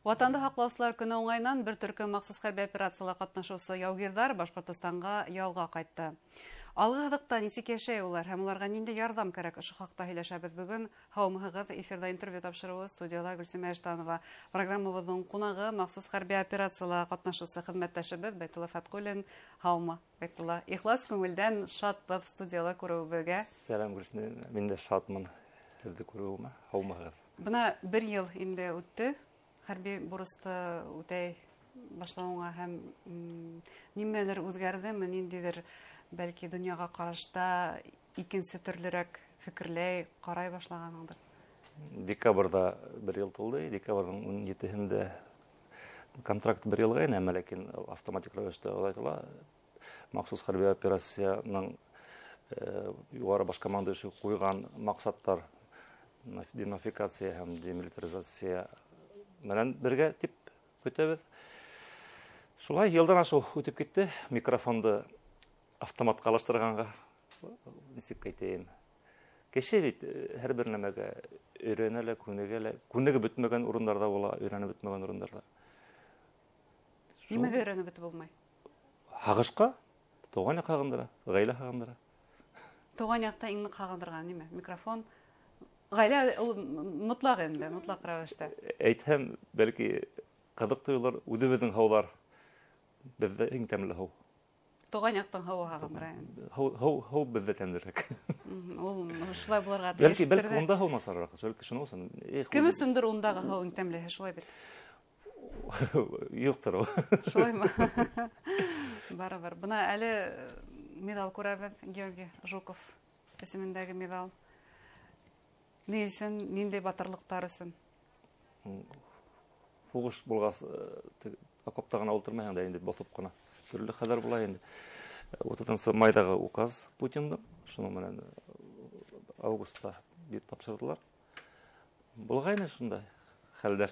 Ватанды һаклаучылар көне уңайнан бер төркем махсус хәрби операцияларда катнашучы яугирлар Башкортстанга ялга кайтты. Алгы һыдыкта ничек яшәй улар һәм уларга нинди ярдәм кирәк? Шу хакта һөйләшәбез бүген. Һаумыгыз, эфирда интервью тапшыруы студияда Гөлсемә Эштанова. Программабызның кунагы махсус хәрби операцияларда катнашучы хезмәттәшебез Бәйтулла Фаткуллин. Һаумы, Бәйтулла. Ихлас күңелдән шатбыз студияда күрүебезгә. Сәлам Гөлсемә, мин дә шатмын сезне күрүемә. Һаумыгыз. Бына бер ел инде үтте. Хәрби бурысты үтәй башлауга һәм нимәләр үзгәрдеме, ниндидер бәлки дөньяга карашта икенче төрлерәк фикерләй, карай башлаганыңдыр. Декабрда бер ел тулды. Декабрның 17-һендә контракт бер елга ине, ләкин автоматик рәвештә узайла. Махсус хәрби операцияның югары баш командующий куйган максаттар денацификация һәм демилитаризация менән бергә дип көтәбез. Шулай елдан ашу үтеп китте. Микрофонды автоматка алыштырганга нисек әйтәм. Кеше бит һәрбер нәмәгә өйрәнәлә, күнегә бетмәгән урыннарда була, өйрәнеп бетмәгән урыннарда. Нимәгә өйрәнеп бетеп булмай? Хагышка, туган як хагындыра, гаилә хагындыра. Туган якта иң нык хагындырган ниме? Микрофон. Гаилә мотлак инде, мотлак рәвештә. Әйтһәм, бәлки кызык тоелыр, үзебезнең һаулар бездә иң тәмле һау. Туган яктан һава хагындыра. Һау бездә тәмлерәк. Ул шулай булырга тиештер. Бәлки унда һау масаррак, бәлки шуны булсын. Кем өчендер ундагы һау иң тәмле, шулай бит. Юктыр ул. Шулаймы? Барыбер. Бына әле медаль күрәбез, Георгий Жуков исемендәге медаль. Ни өчен, нинди батырлыктар өчен? Хугыш булгас, окопта гына утырмаһаң да инде басып кына. Төрле хәбәр була инде. 30 майдагы указ Путинның, шуның менән августта бит тапшырдылар. Булгайны шунда хәлдәр.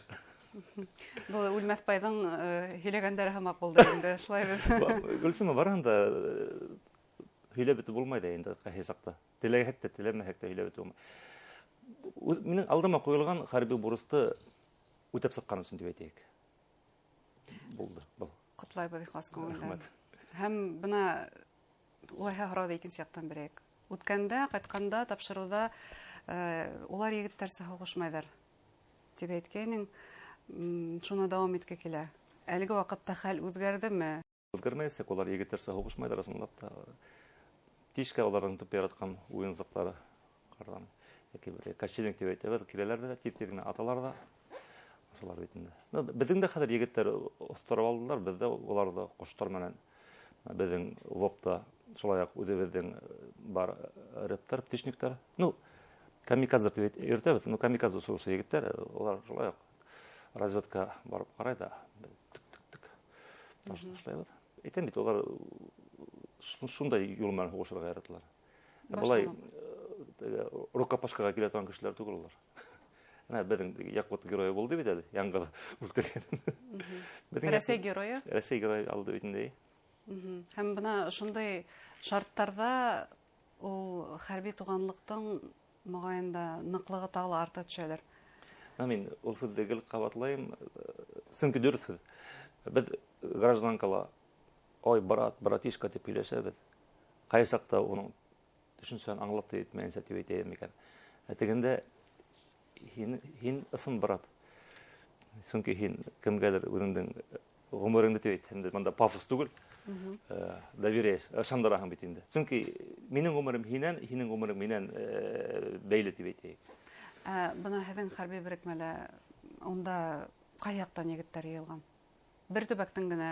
Бу үлмәс байның һиләгәндәре һәмәк булды инде, шулай бит. Гөлсемә барганда һиләп бит булмайды инде хәсакта. Теләгәт тә теләмәһәк тә һиләп бит булмый. Минең алдыма куелган хәрби бурысты үтәп сыккан өчен дип әйтәйек. Булды. Котлайбыз ихлас күңелдән. Һәм бына улайһа һорады икенче яктан берәк. Үткәндә, кайтканда, тапшыруда улар егетләрсә һугышмайдыр дип әйткәнең, шуны дәвам иткә килә. Әлеге вакытта хәл үзгәрдеме? Үзгәрмәсәк, улар егетләрсә һугышмайдыр асылында да. Тишкә уларның төп яраткан уензыклары кардан. Яки бер качелек дип әйтәбез, киләләрдә дә тип-тигенә аталар да. Асылар битендә. Безнең дә хәзер егетләр остырып алдылар, бездә улар да коштар менән безнең вопта шулай ук үзебезнең бар рәптәр, птичниктар. Камикадзе дип әйтәбез, камикадзе сорсы егетләр, улар шулай ук разведка барып карый да. Тик-тик-тик. Ташлайбыз. Әйтәм бит, улар шундай юл менән һугышырга яраталар. Булай рукопашкага килә торган кешеләр түгел улар. Безнең Якут герое булды бит әле, яңгыда үлтергән. Рәсәй герое? Рәсәй герое алды бит инде. Һәм бына шундай шарттарда ул хәрби туганлыктың мөгаенда ныклыгы тагы арта төшәләр. Мин ул фиддегел кабатлайм. Сөнки дөрес. Без гражданкала ой брат, братишка дип сөйләшәбез. Кайсакта уның төшенчән аңлатып әйтмәенчә дип әйтәм икән. Тегендә һин ысын брат. Сөнки һин кемгәдер үзеңнең гомереңне дип әйткәндә, монда пафос түгел. Доверие, ышандыраһың бит инде. Сөнки минең гомерем һиннән, һинең гомерең миннән бәйле дип әйтәйек. Бына һеҙҙең хәрби берекмәлә унда ҡай яҡтан егеттәр йыйылған? Бер төбәктең генә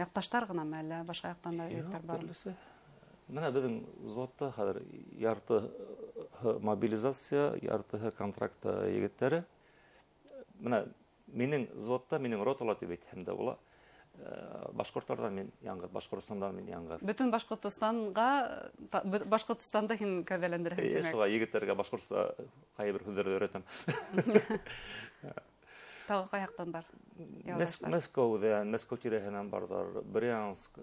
яҡташтар гынамы, әллә башҡа яҡтан да егеттәр бармы? Менә беҙҙең взводта хәҙер ярты мобилизация, яртыһы контракта егеттәре. Менә минең взводта, минең ротала дип әйтһәм дә була. Башҡорттардан мин яңғыҙ, Башҡортостандан мин яңғыҙ. Бөтөн Башҡортостанда һин кәүҙәләндерәһең. Шуға егеттәргә башҡортса ҡайбер һүҙҙәрҙе өйрәтәм. Тағы ҡай яҡтан бар? Мәскәүҙән, Мәскәү тирәһенән барҙар, Брянск,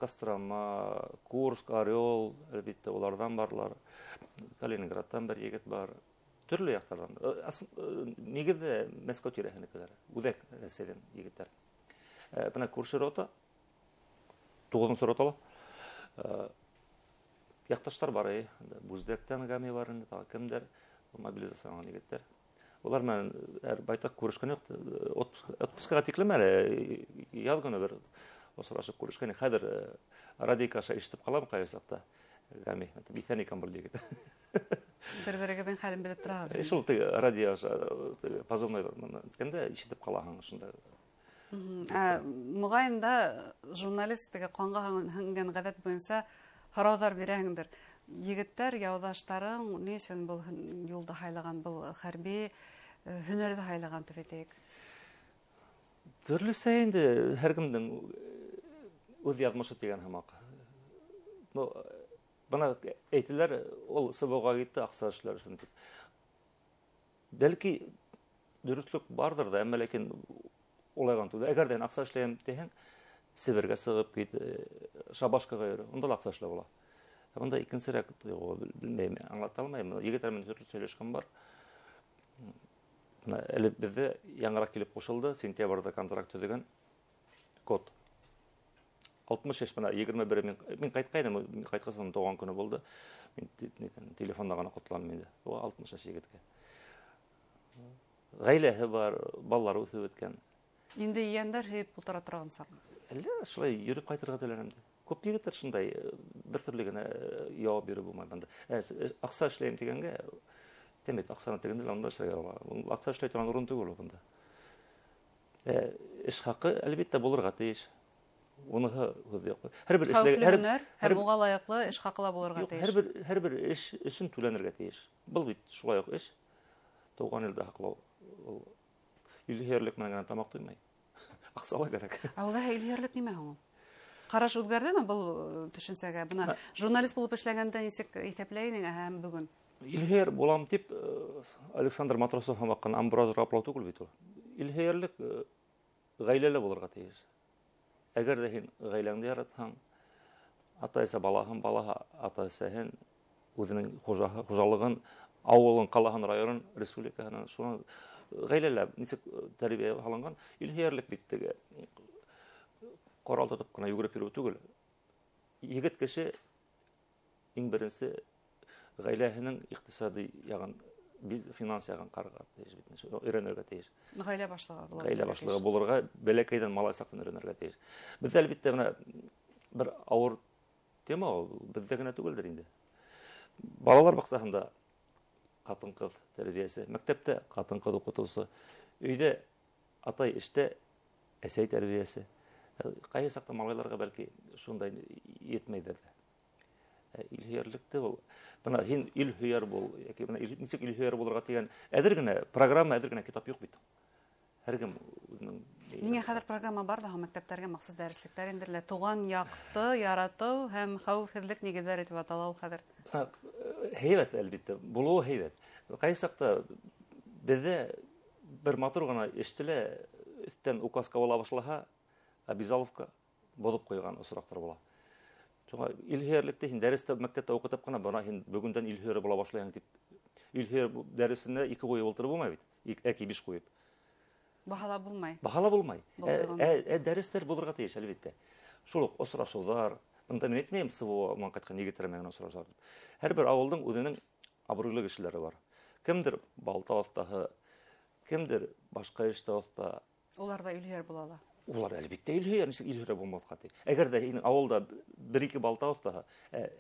Кострома, Курск, Орел, әлбиттә, уларҙан барлар. Калининградтан бер егет бар. Төрле яктардан. Негеҙҙә Мәскәү тирәһенекеләр, Үҙәк Рәсәйҙән егеттәр. Бына күрше рота, 9-нчы ротала якташтар бар, Бүздәктән Гами бар, кемдер мобилизацияланган егеттәр. Улар менән байтак күрешкән юк. Отпускага тиклем әле яҙ көне бер осрашып күрешкән. Хәҙер радикаша ишетеп ҡалам ҡайһы саҡта. Гами, битән икән был егет. Бер-берегеҙҙең хәлен белеп тораһығыҙ. Шул радио позывной әйткәндә ишетеп ҡалаһың шунда. Моғайын да журналистика ҡанға һеңгән ғәҙәт буйынса һорауҙар бирәһеңдер. Егеттәр, яуҙаштарың ни өсөн был юлды һайлаған, был хәрби һөнәрҙе һайлаған тип әйтәйек? Төрлөсә инде һәр кемдең үҙ яҙмышы тигән һымаҡ. Бына әйтеләр, ул СВОға китте аҡса эшләр өсөн тип. Бәлки дөрөҫлөк бардыр да, әммә ләкин улайған түгел. Әгәр дә аҡса эшләйем тиһәң, Себергә сығып кит, Шабашкаға йөрө, унда ла аҡса эшләп була. Бында икенсерәк, белмәйем, аңлата алмайым. Егеттәр менән төрлө сөйләшкән бар. Әле беҙҙә яңыраҡ килеп ҡушылды, сентябрҙа контракт төҙөгән код. 60 бына 21 мин ҡайтҡайным, ҡайтҡас тыуған көнө булды. Мин телефонда ғына ҡотланым инде. 60 егеткә. Ғаиләһе бар, балалары үҫеп бөткән. Инде ейәндәр һөйөп ултыра торған саҡ. Әллә шулай йөрөп ҡайтырға теләнем. Күп егеттәр шундай бер төрлө генә яуап биреп булмай бында. Аҡса эшләйем тигәнгә, тәмәк аҡсаны тегендә унда эшләргә була. Аҡса эшләй торған урын түгел бында. Эш хаҡы әлбиттә булырға тейеш. Уныһы һүҙ юҡ. Һәр бер эшләгән һөнәр һәм уға лайыҡлы эш хаҡы ла булырға тейеш. Һәр бер эш өсөн түләнергә тейеш. Был бит шулай уҡ эш. Тыуған илдә һаҡлау. Илһөйәрлек менән генә тамаҡ туймай. Аҡса ла кәрәк. Ул илһөйәрлек нимә һуң? Ҡараш үҙгәрҙеме был төшөнсәгә? Бына журналист булып эшләгәндә нисек иҫәпләй инең һәм бөгөн? Илһөйәр булам тип Александр Матросов һамаҡҡан амбразор аплау түгел бит ул. Илһөйәрлек ғаиләлә булырға тейеш. Әгәр ҙә һин ғаиләңде яратһаң, ата-әсә балаһын, балаһы ата-әсәһен, үҙенең хужалығын, ауылын, ҡалаһын, районын, республикаһын, шуны ғаиләлә нисек тәрбиә һалынған, илһөйәрлек бит теге ҡорал тотоп ҡына йүгереп йөрөү түгел. Егет кеше иң беренсе ғаиләһенең иҡтисади яғын, финанс яғын ҡарарға тейеш, өйрәнергә тейеш. Ғаилә башлығы Ғаилә башлығы булырға, бәләкәйҙән малай саҡтан өйрәнергә тейеш. Беҙҙә әлбиттә бына бер ауыр тема ул, беҙҙә генә түгелдер инде. Балалар баҡсаһында ҡатын-ҡыҙ тәрбиәсе, мәктәптә ҡатын-ҡыҙ уҡытыусы, өйҙә атай эштә әсәй тәрбиәсе. Ҡайһы саҡта малайларға бәлки шундай етмәйҙер ҙә. Илһөйәрлекте ул, бына һин илһөйәр бул, яки бына нисек илһөйәр булырға тигән әҙер генә программа, әҙер генә китап юҡ бит. Һәр кем үҙенең... Ниңә хәҙер программа бар ҙа мәктәптәргә махсус дәреслектәр индерелә? Туған яҡты яратыу һәм хәүефһеҙлек нигеҙҙәре тип атала ул хәҙер. Һәйбәт, әлбиттә, булыуы һәйбәт. Ҡайһы саҡта беҙҙә бер матур ғына эштелә өҫтән указка була башлаһа, обязаловка боҙоп ҡуйған осраҡтар була. Илһөйәрлекте һин дәрестә, мәктәптә уҡытып ҡына, бына һин бөгөндән илһөйәр була башлайһың тип, илһөйәр дәресендә 2 ҡуйып ултырып булмай бит, яки 5 ҡуйып. Баһала булмай. Баһала булмай. Дәрестәр булырға тейеш, әлбиттә. Шул уҡ осрашыуҙар, бында мин әйтмәйем, СВО-нан ҡайтҡан егеттәр менән осрашалар. Һәр бер ауылдың үҙенең абруйлы кешеләре бар. Кемдер балта оҫтаһы, кемдер башҡа эштә оҫта. Улар да илһөйәр булалар. Улар әлбиттә илһөйәр, нисек илһөйәр булмаҫҡа ти. Әгәр ҙә һинең ауылда 1-2 балта оҫтаһы,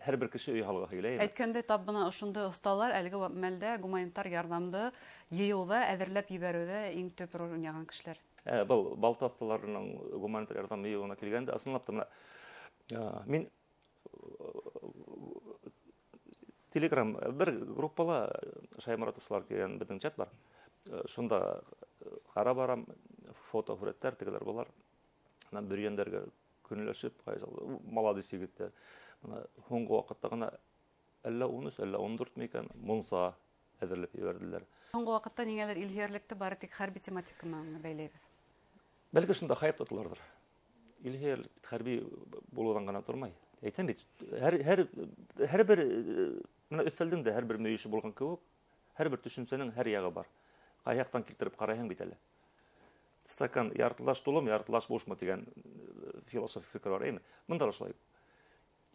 һәр бер кеше өй һалғы һөйләй. Әйткәндәй, тап бына ошондай оҫталар әлеге мәлдә гуманитар ярҙамды йыйыуҙа, әҙерләп ебәреүҙә иң төп роль уйнаған кешеләр. Был балта оҫталарының гуманитар ярҙам йыйыуына килгәндә, ысынлап та мин Telegram бер группала Шаймаратовсылар дигән беҙҙең чат бар. Шунда ҡара барам, фото, һүрәттәр тегеләр булар. Бөрйәндәргә көнләшеп, молодец егеттәр. Һуңғы ваҡытта ғына әллә 13, әллә 14 микән мунса әҙерләп ебәрҙеләр. Һуңғы ваҡытта ниңәлер илһөйәрлекте бары тик хәрби тематика менән бәйләйбеҙ. Бәлки шунда хайып тотолаларҙыр. Илһөйәрлек хәрби булыуҙан ғына тормай. Әйтәм бит, һәр бер өҫтәлдең дә һәр бер мөйөшө булған кеүек, Һәрбер төшенсәнең һәр ягы бар. Кай яктан килтереп карайһың бит әле. Стакан яртылаш тулымы, яртылаш бушмы дигән философик фикер бар, әйме? Монда шулай.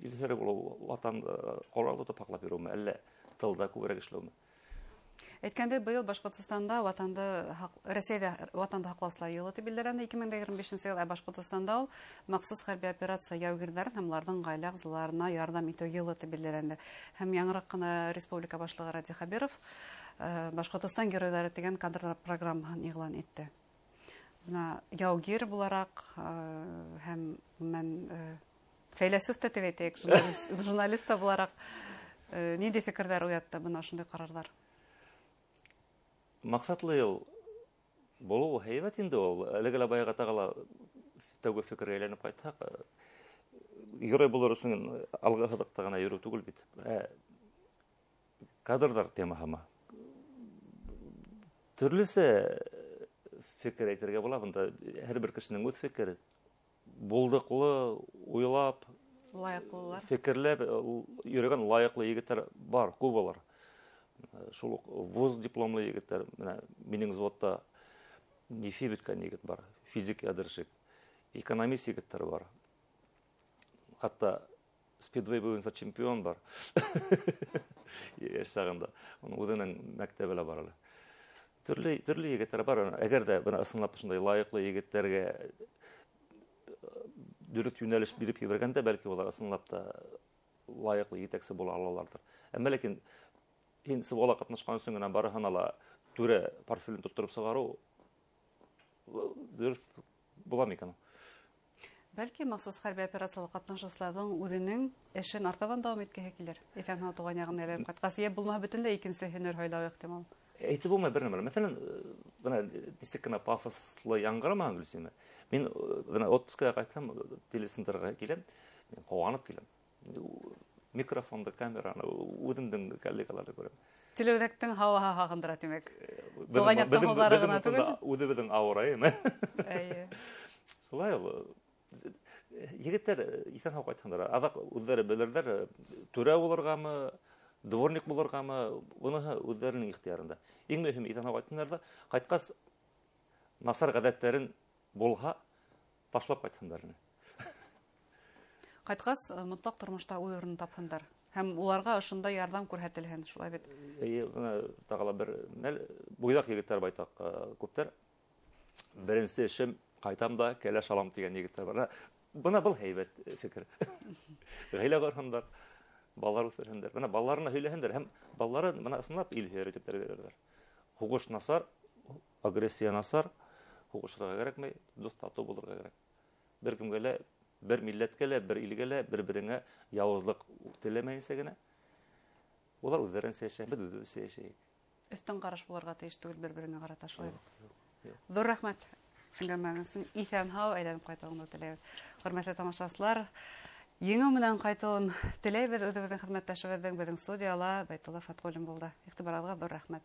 Илһәре булу ватан коралды тапаклап йөрүме, әллә тылда күбрәк эшләүме? Әйткәндә, быел Башкортстанда Россиядә ватанды һаклаусылар елы дип билдәләнде 2025 ел, ә Башкортстанда ул махсус хәрби операция яугирләрен һәм уларның гаилә әгъзаларына ярдәм итү елы дип билдәләнде. Һәм яңарак кына республика башлыгы Ради Хабиров Башкортстан геройлары дигән кадрлар программасын игълан итте. Бuna яугир буларак һәм фәйләсүф тә дип әйтәйек, журналист та буларак нинди фикерләр уятты бuna шундый карарлар? Максатлы ел булу һәйбәт инде ул. Әлегә баяга тагыла тәүге фикергә әйләнеп кайтсак, герой булыр өчен алга һыдыкта гына йөрү түгел бит. Кадрдар темаһы. Төрлесе фикер әйтергә була, бунда һәрбер кешенең үз фикере. Булдыклы, уйлап, Лайыклылар. Фикерләп йөргән лайыклы егетләр бар, күп булар. Шул вуз дипломлы егетләр, менә минең взводта нефи биткән егет бар, физик ядерщик, экономист егетләр бар. Хатта спидвей буенча чемпион бар. Яшь чагында. Үзенең мәктәбелә бар әле. Төрле егетләр бар. Әгәр дә бuna ысынлап шундай лайыклы егетләргә дөрес юнәлеш биреп ебәргәндә, бәлки улар ысынлап та лайыклы җитәкче була алалардыр. Әмма ләкин инде була катнашкан өчен генә барыһын ала түрә портфелен тоттырып сыгару дөрес була микән? Бәлки махсус хәрби операциялар катнашучыларның үзенең эшен артабан дәвам иткәһе килер. Исән туган ягын әле кайткасы я булма бөтенләй икенче һөнәр һайлау ихтимал. Әйтеп булмый бер нәмә. Мәсәлән, бuna нисек кенә пафослы яңгырамаган Гөлсимә. Мин бuna отпускка кайтсам, телесинтерга киләм, мин куанып киләм. Микрофонда, камераны үземнең коллегаларда күрәм. Телевизордың һава хагындыра димәк. Туган яктан һаулары гына түгел. Үзебезнең авыраймы? Әйе. Шулай ул. Егетләр исән һау кайтканнар. Азак үзләре белерләр, түрә булыргамы, дворник булыргамы, буны үзләренең ихтиярында. Иң мөһиме исән һау кайтканнар да кайткас насар гадәтләрен булһа ташлап кайтканнар. Кайткас мотлак тормышта үз урынын тапкандар. Һәм уларга ошонда ярдәм күрһәтелгән, шулай бит. Тагыла бер буйлак егетләр байтак күптәр. Беренче эшем кайтам да кәләш алам дигән егетләр бар. Буна был һәйбәт фикер. Гаилә баргандар, балалар үстерһендер. Буна балаларына һөйләһендер һәм балалары буна ысынлап илһәр дип тәрбияләрдер. Хугыш насар, агрессия насар, хугышырга кирәкмәй, дуст тату булырга кирәк. Бер кемгә лә, бер милләткә лә, бер илгә лә, бер-береңә явызлык теләмәйсә генә. Улар үзләрен сөйләшә, без үзебез сөйләшәйек. Өстен караш булырга тиеш түгел бер-береңә карата шулай бит. Зур рәхмәт. Әңгәмәгезнең исән һау әйләнеп кайтуын теләйбез. Хөрмәтле тамашачылар, еңү менән кайтуын теләйбез. Үзебезнең хезмәттәшебезнең безнең студияла Байтулла Фаткуллин булды. Игътибарыгызга зур рәхмәт.